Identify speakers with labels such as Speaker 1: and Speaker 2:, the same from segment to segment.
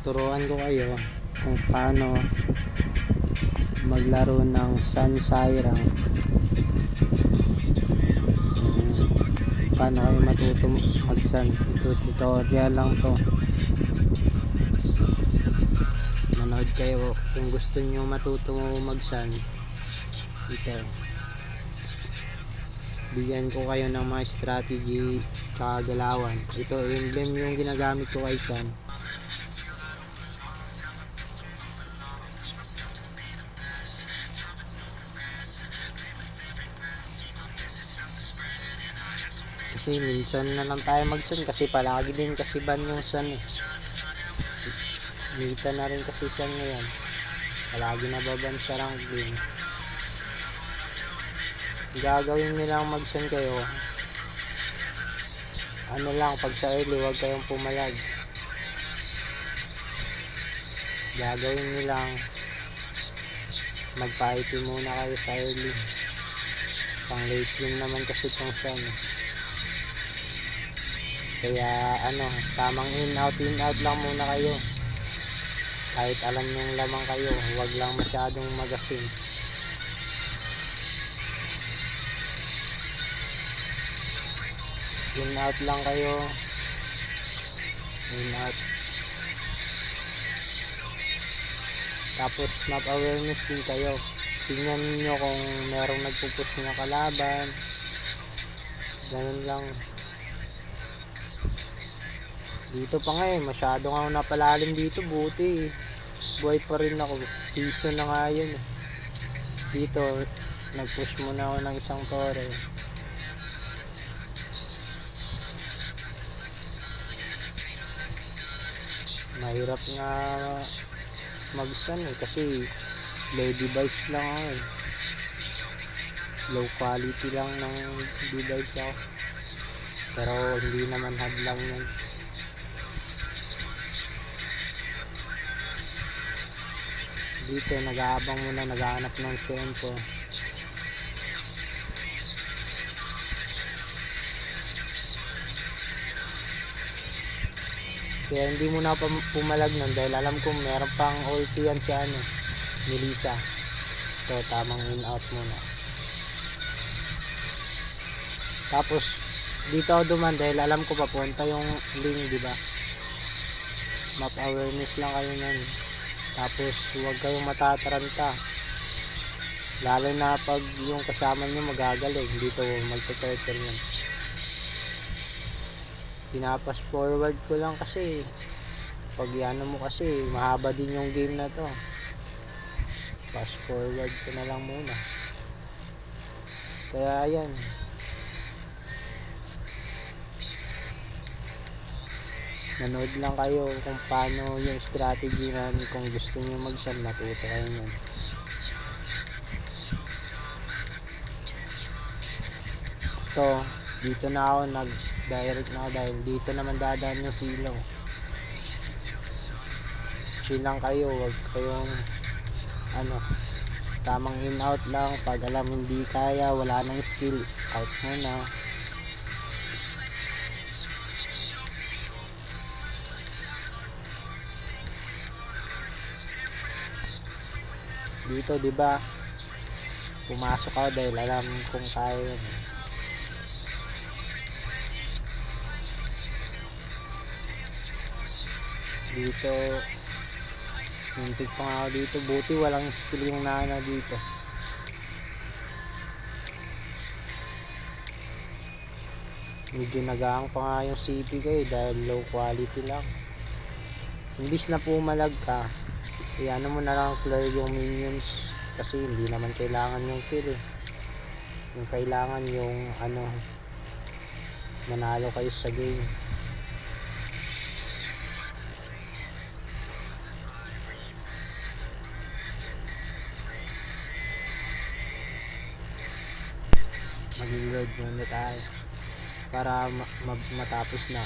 Speaker 1: turuan ko kayo kung paano maglaro ng Sun Sairang. Paano kayo matuto mag-sun. Ito tutorial lang to. Manood kayo kung gusto nyo matuto mag-sun. Ito, bigyan ko kayo ng mga strategy kagalawan. Ito emblem yung ginagamit ko kay sun. Kasi minsan na lang tayo mag-sun kasi palagi din kasi ban yung sun eh. Minta na rin kasi sun ngayon. Palagi nababan sa rank game. Gagawin nyo lang mag-sun kayo. Ano lang, pag sa early huwag kayong pumalag. Gagawin nyo lang, magpa-IP muna kayo sa early. Pang late game naman kasi itong sun. Kaya tamang in out lang muna kayo. Kahit alam nyong lamang kayo, huwag lang masyadong magasin. In out lang kayo. In out. Tapos map awareness din kayo. Tingnan niyo kung merong nagpupush na kalaban. Ganun lang. Dito pa nga masyado nga napalalim dito, buti buhay pa rin ako. Piso na nga yun dito, nag-push muna ako ng isang tore. Mahirap nga mag-sun kasi low device lang ako low quality lang ng device ako, pero hindi naman hadlang yun. Dito nag-aabang muna, naghahanap ng tempo. Kaya hindi muna pumalag nun dahil alam ko meron pang ulti yan si Melissa. So tamang in out muna. Tapos dito ako duman dahil alam ko papunta yung link, diba? Map awareness lang kayo nun. Tapos huwag kayong matataranta, lalo na pag yung kasama nyo magagaling. Dito magte-turtle yan. Pinapas forward ko lang kasi pag mo kasi mahaba din yung game na to. Pass forward ko na lang muna. Kaya ayan, nanood lang kayo kung paano yung strategy na kung gusto nyo mag-sun, matuto kayo nyan. Ito, dito na ako nag-direct na ako dahil dito naman dadaan yung silaw. Chill lang kayo, wag kayong tamang in out lang. Pag alam hindi kaya, wala nang skill, out muna. Dito, diba, pumasok ako dahil alam kung kaya yun. Dito muntik pa nga ako dito, buti walang skill yung nana dito. Medyo nagaang pa nga yung CP ko dahil low quality lang. Imbis na pumalag ka, mo na lang clear yung minions kasi hindi naman kailangan yung kill yung kailangan yung manalo kayo sa game. Mag-reload muna tayo para matapos na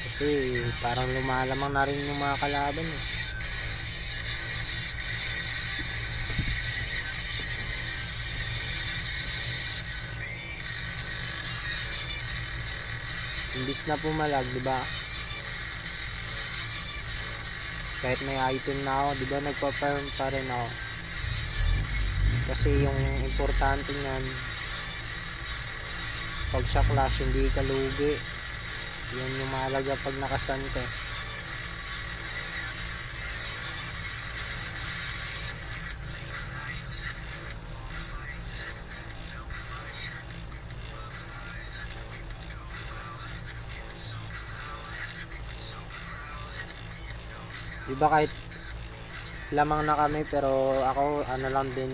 Speaker 1: kasi parang lumalamang na rin yung mga kalaban Imbis na pumalag, di ba? Kahit may item na ako, di ba nagpa-farm pa rin ako. Kasi yung importante niyan, pag sa clash hindi ka lugi. Yan yung mahalaga pag nakasan ka. Diba kahit lamang na kami, pero ako ano lang din,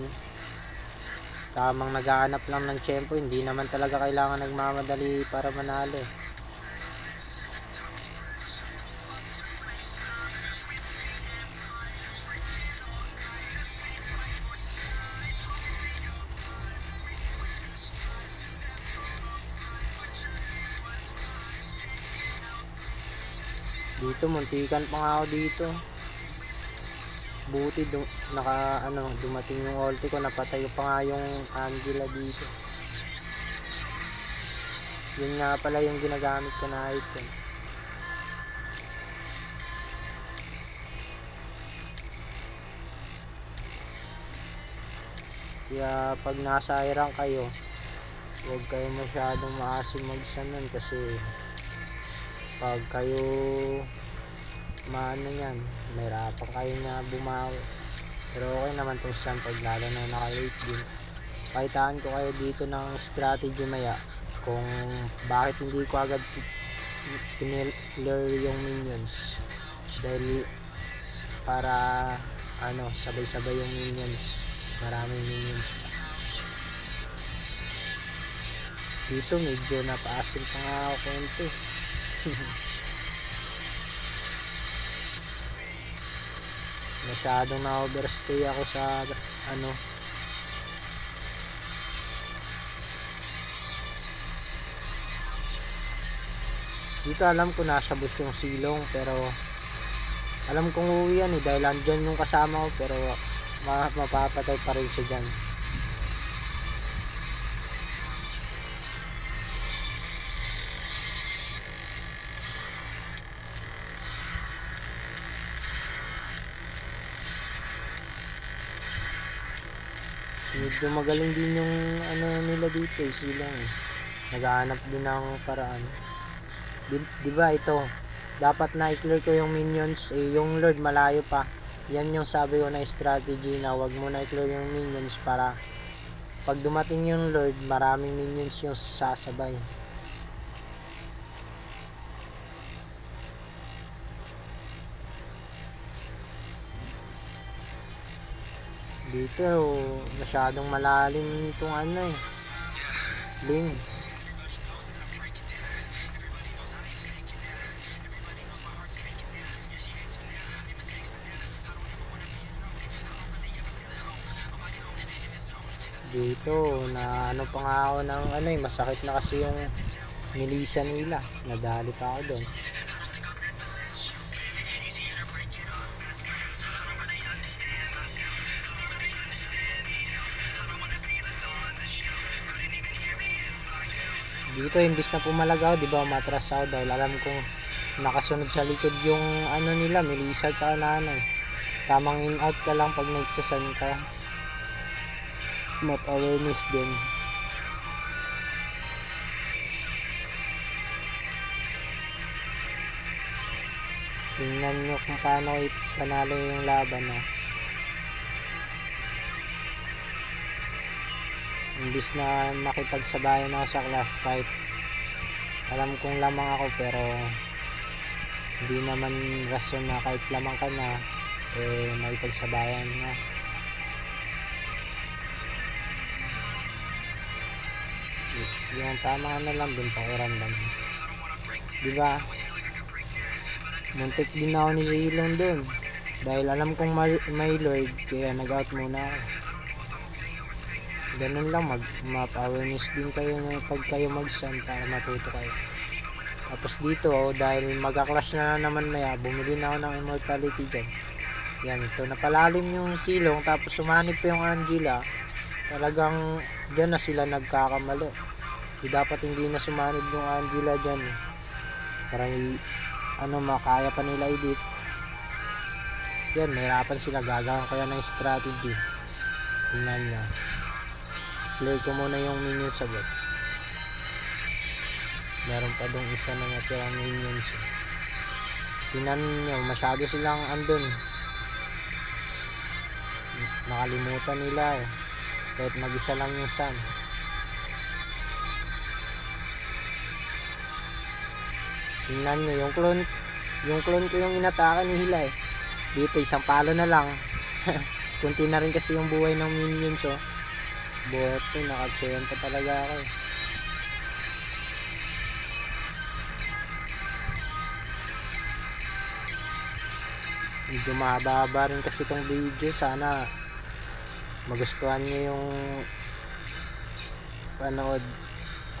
Speaker 1: tamang naghahanap lang ng tiyempo. Hindi naman talaga kailangan nagmamadali para manalo. Dito muntikan pa nga ako dito. Buti dumating yung ulti ko, napatay pa nga yung Angela dito. Yun nga pala yung ginagamit ko na item. Kaya pag nasa rank kayo, huwag kayo masyadong maasim magsanon, kasi pag kayo maano yan, mahirapan kayo na bumawi. Pero okay naman itong sun pag lalo na naka-late game. Pakitaan ko kayo dito ng strategy maya kung bakit hindi ko agad kiniller yung minions, dahil para sabay-sabay yung minions, maraming minions pa. Dito medyo napaasim pa nga ako konti. Masyadong na-overstay ako sa dito. Alam ko nasa bus yung silong, pero alam kong uwi yan dahil andyan yung kasama ko, pero mapapatay pa rin siya dyan. Medyo magaling din yung nila dito silang naghahanap din ng paraan. Diba ito, dapat na i-clear ko yung minions, yung lord malayo pa. Yan yung sabi ko na strategy, na wag mo na i-clear yung minions para pag dumating yung lord, maraming minions yung sasabay. Dito masyadong malalim itong Ling. Dito na pa nga ako ng masakit na kasi yung nilisa nila, nadali pa ako doon. Dito imbis na pumalagaw, di ba, matras ako dahil alam kong nakasunod sa likod yung nila, Melissa ka tamang in out ka lang pag nagsasan ka. Map awareness din. Tingnan nyo kung paano panalo yung laban imbis na makipagsabayan ako sa clash, kahit alam kong lamang ako, pero hindi naman rason na kahit lamang ka na makipagsabayan na. Yung tama lang din pakiramdam, diba? Muntik din ako ni Zilong doon dahil alam kong may lord, kaya nag-out muna ako. Ganun lang, map awareness din kayo pag kayo mag-sun para matuto kayo. Tapos dito dahil mag-clash na naman maya, bumili na ako ng immortality dyan. Yan, ito napalalim yung silong, tapos sumanib pa yung Angela. Talagang dyan na sila nagkakamali. Dapat hindi na sumanib yung Angela dyan para makaya pa nila edit. Yan, nahirapan sila. Gagawin ko yan ng strategy. Tingnan nyo. Play ko muna yung minions agad. Meron pa dong isa na natirang minions. Tingnan nyo, masyado silang andun. Nakalimutan nila eh. Kahit mag-isa lang yung Sun. Tingnan nyo, yung clone ko yung inatake ni Hila eh. Dito, isang palo na lang. Kunti na rin kasi yung buhay ng minions oh. Bote, nakatsenta talaga ako eh. Medyo mahaba rin kasi itong video. Sana magustuhan nyo yung panood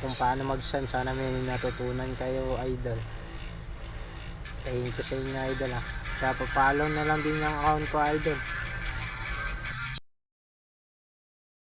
Speaker 1: kung paano mag-sun. Sana may natutunan kayo, idol. Thank you sa inyo, idol ah. Kaya papalo na lang din yung account ko, idol.